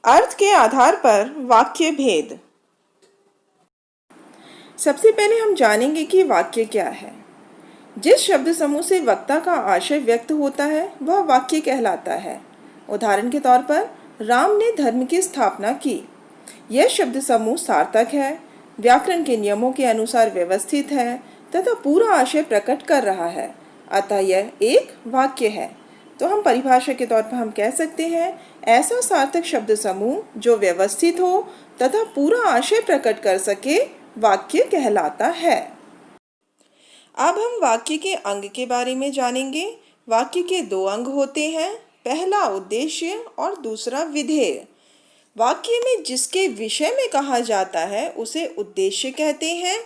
अर्थ के आधार पर वाक्य भेद। सबसे पहले हम जानेंगे कि वाक्य क्या है। जिस शब्द समूह से वक्ता का आशय व्यक्त होता है वह वाक्य कहलाता है। उदाहरण के तौर पर, राम ने धर्म की स्थापना की। यह शब्द समूह सार्थक है, व्याकरण के नियमों के अनुसार व्यवस्थित है तथा पूरा आशय प्रकट कर रहा है, अतः यह एक वाक्य है। तो हम परिभाषा के तौर पर हम कह सकते हैं, ऐसा सार्थक शब्द समूह जो व्यवस्थित हो तथा पूरा आशय प्रकट कर सके वाक्य कहलाता है। अब हम वाक्य के अंग के बारे में जानेंगे। वाक्य के दो अंग होते हैं, पहला उद्देश्य और दूसरा विधेय। वाक्य में जिसके विषय में कहा जाता है उसे उद्देश्य कहते हैं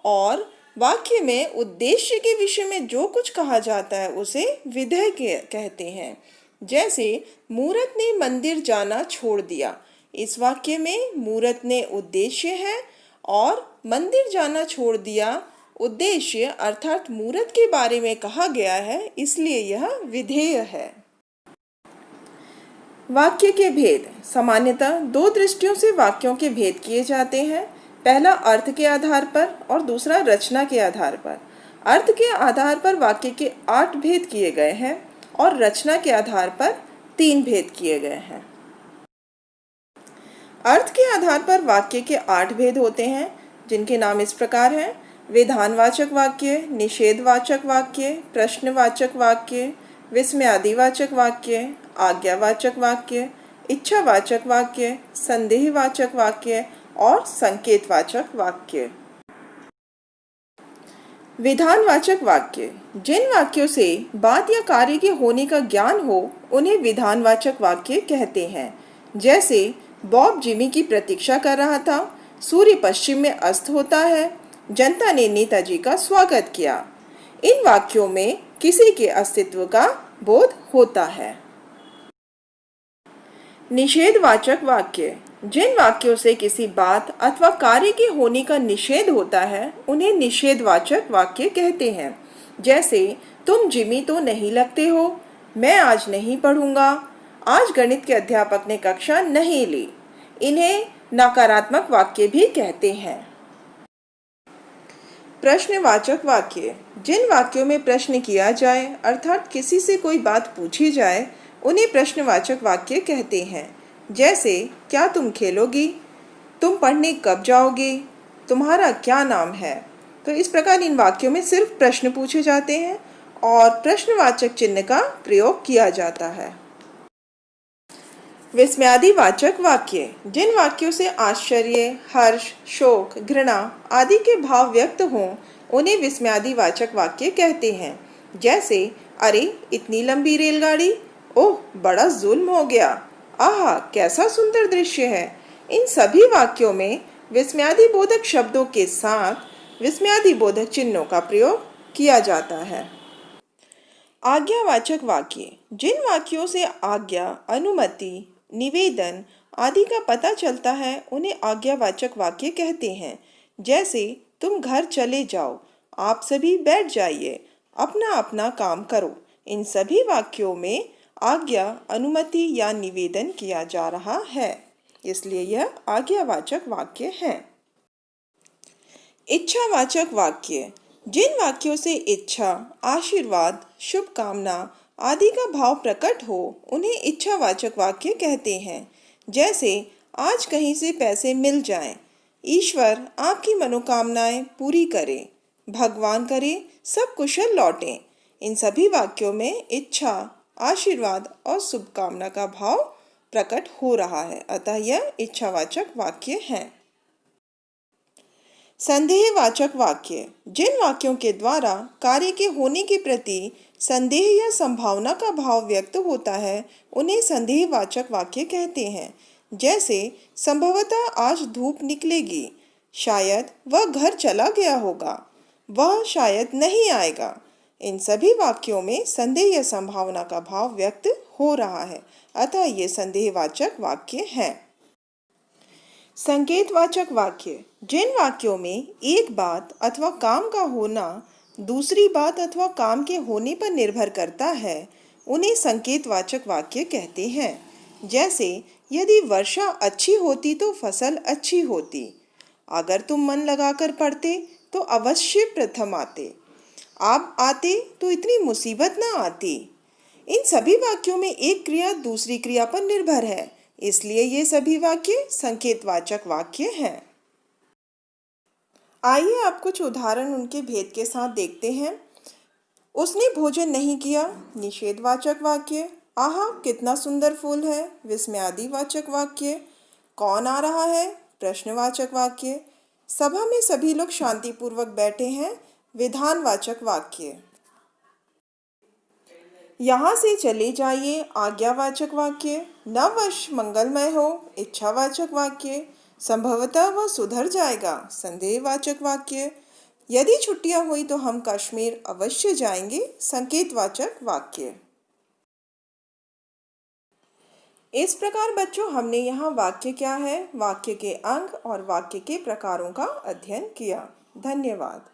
और वाक्य में उद्देश्य के विषय में जो कुछ कहा जाता है उसे विधेय कहते हैं। जैसे मूरत ने मंदिर जाना छोड़ दिया। इस वाक्य में मूरत ने उद्देश्य है और मंदिर जाना छोड़ दिया उद्देश्य अर्थात मूरत के बारे में कहा गया है, इसलिए यह विधेय है। वाक्य के भेद। सामान्यतः दो दृष्टियों से वाक्यों के भेद किए जाते हैं, पहला अर्थ के आधार पर और दूसरा रचना के आधार पर। अर्थ के आधार पर वाक्य के 8 भेद किए गए हैं और रचना के आधार पर 3 भेद किए गए हैं। अर्थ के आधार पर वाक्य के 8 भेद होते हैं, जिनके नाम इस प्रकार हैं: विधानवाचक वाक्य, निषेधवाचक वाक्य, प्रश्नवाचक वाक्य, विस्मयादिवाचक वाक्य, आज्ञावाचक वाक्य, इच्छावाचक वाक्य, संदेहवाचक वाक्य और संकेतवाचक वाक्य। विधानवाचक वाक्य। जिन वाक्यों से बात या कार्य के होने का ज्ञान हो उन्हें विधानवाचक वाक्य कहते हैं। जैसे बॉब जिमी की प्रतीक्षा कर रहा था, सूर्य पश्चिम में अस्त होता है, जनता ने नेताजी का स्वागत किया। इन वाक्यों में किसी के अस्तित्व का बोध होता है। निषेधवाचक वाक्य। जिन वाक्यों से किसी बात अथवा कार्य के होने का निषेध होता है उन्हें निषेधवाचक वाक्य कहते हैं। जैसे तुम जिमी तो नहीं लगते हो, मैं आज नहीं पढ़ूंगा, आज गणित के अध्यापक ने कक्षा नहीं ली। इन्हें नकारात्मक वाक्य भी कहते हैं। प्रश्नवाचक वाक्य। जिन वाक्यों में प्रश्न किया जाए अर्थात किसी से कोई बात पूछी जाए उन्हें प्रश्नवाचक वाक्य कहते हैं। जैसे क्या तुम खेलोगी, तुम पढ़ने कब जाओगे, तुम्हारा क्या नाम है। तो इस प्रकार इन वाक्यों में सिर्फ प्रश्न पूछे जाते हैं और प्रश्नवाचक चिन्ह का प्रयोग किया जाता है। विस्मयादिवाचक वाक्य। जिन वाक्यों से आश्चर्य, हर्ष, शोक, घृणा आदि के भाव व्यक्त हों उन्हें विस्मयादिवाचक वाक्य कहते हैं। जैसे अरे इतनी लंबी रेलगाड़ी, ओह बड़ा जुल्म हो गया, आहा कैसा सुंदर दृश्य है। इन सभी वाक्यों में विस्मयादिबोधक शब्दों के साथ विस्मयादिबोधक चिन्हों का प्रयोग किया जाता है। आज्ञावाचक वाक्य। जिन वाक्यों से आज्ञा, अनुमति, निवेदन आदि का पता चलता है उन्हें आज्ञावाचक वाक्य कहते हैं। जैसे तुम घर चले जाओ, आप सभी बैठ जाइए, अपना अपना काम करो। इन सभी वाक्यों में आज्ञा, अनुमति या निवेदन किया जा रहा है, इसलिए यह आज्ञावाचक वाक्य है। इच्छावाचक वाक्य। जिन वाक्यों से इच्छा, आशीर्वाद, शुभकामना आदि का भाव प्रकट हो उन्हें इच्छावाचक वाक्य कहते हैं। जैसे आज कहीं से पैसे मिल जाएं, ईश्वर आपकी मनोकामनाएं पूरी करे, भगवान करे सब कुशल लौटें। इन सभी वाक्यों में इच्छा, आशीर्वाद और शुभकामना का भाव प्रकट हो रहा है, अतः यह इच्छावाचक वाक्य है। संदेहवाचक वाक्य। जिन वाक्यों के द्वारा कार्य के होने के प्रति संदेह या संभावना का भाव व्यक्त होता है उन्हें संदेहवाचक वाक्य कहते हैं। जैसे संभवतः आज धूप निकलेगी, शायद वह घर चला गया होगा, वह शायद नहीं आएगा। इन सभी वाक्यों में संदेह या संभावना का भाव व्यक्त हो रहा है, अतः ये संदेहवाचक वाक्य हैं। संकेतवाचक वाक्य। जिन वाक्यों में एक बात अथवा काम का होना दूसरी बात अथवा काम के होने पर निर्भर करता है उन्हें संकेतवाचक वाक्य कहते हैं। जैसे यदि वर्षा अच्छी होती तो फसल अच्छी होती। अगर तुम मन लगाकर पढ़ते तो अवश्य प्रथम आते। आप आते तो इतनी मुसीबत ना आती। इन सभी वाक्यों में एक क्रिया दूसरी क्रिया पर निर्भर है, इसलिए ये सभी वाक्य संकेतवाचक वाक्य हैं। आइए अब कुछ उदाहरण उनके भेद के साथ देखते हैं। उसने भोजन नहीं किया, निषेधवाचक वाक्य। आहा कितना सुंदर फूल है, विस्मयादिवाचक वाक्य। कौन आ रहा है, प्रश्नवाचक वाक्य। सभा में सभी लोग शांतिपूर्वक बैठे हैं, विधानवाचक वाक्य। यहाँ से चले जाइए, आज्ञावाचक वाक्य। नववर्ष मंगलमय हो, इच्छावाचक वाक्य। संभवतः वह सुधर जाएगा, संदेहवाचक वाक्य। यदि छुट्टियां हुई तो हम कश्मीर अवश्य जाएंगे, संकेतवाचक वाक्य। इस प्रकार बच्चों हमने यहाँ वाक्य क्या है, वाक्य के अंग और वाक्य के प्रकारों का अध्ययन किया। धन्यवाद।